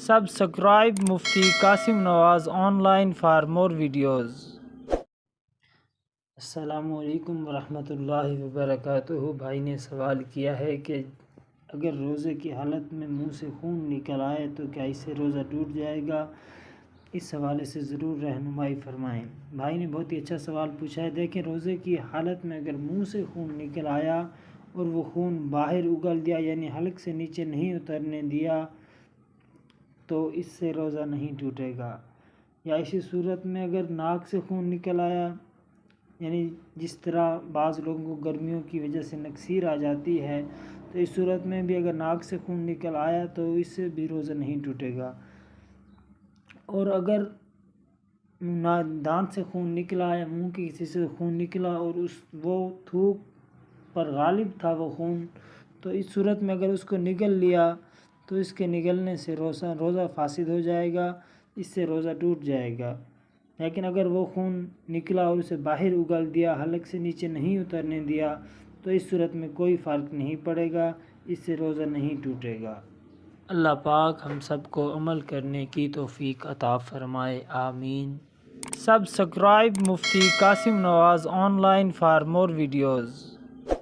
Subscribe Mufti Qasim Nawaz online for more videos. السلام علیکم ورحمۃ اللہ وبرکاتہ۔ بھائی نے سوال کیا ہے کہ اگر روزے کی حالت میں منہ سے خون نکل آئے تو کیا اس سے روزہ ٹوٹ جائے گا؟ اس حوالے سے ضرور رہنمائی فرمائیں۔ بھائی نے بہت ہی اچھا سوال پوچھا ہے۔ دیکھیں، روزے کی حالت میں اگر منہ سے خون نکل آیا اور وہ خون باہر اگل دیا، یعنی حلق سے نیچے نہیں اترنے دیا، تو اس سے روزہ نہیں ٹوٹے گا۔ یا اسی صورت میں اگر ناک سے خون نکل آیا، یعنی جس طرح بعض لوگوں کو گرمیوں کی وجہ سے نکسیر آ جاتی ہے، تو اس صورت میں بھی اگر ناک سے خون نکل آیا تو اس سے بھی روزہ نہیں ٹوٹے گا۔ اور اگر دانت سے خون نکلا یا منہ کے کسی سے خون نکلا اور وہ تھوک پر غالب تھا وہ خون، تو اس صورت میں اگر اس کو نگل لیا تو اس کے نگلنے سے روزہ فاسد ہو جائے گا، اس سے روزہ ٹوٹ جائے گا۔ لیکن اگر وہ خون نکلا اور اسے باہر اگل دیا، حلق سے نیچے نہیں اترنے دیا، تو اس صورت میں کوئی فرق نہیں پڑے گا، اس سے روزہ نہیں ٹوٹے گا۔ اللہ پاک ہم سب کو عمل کرنے کی توفیق عطا فرمائے، آمین۔ Subscribe Mufti Qasim Nawaz on line for more videos.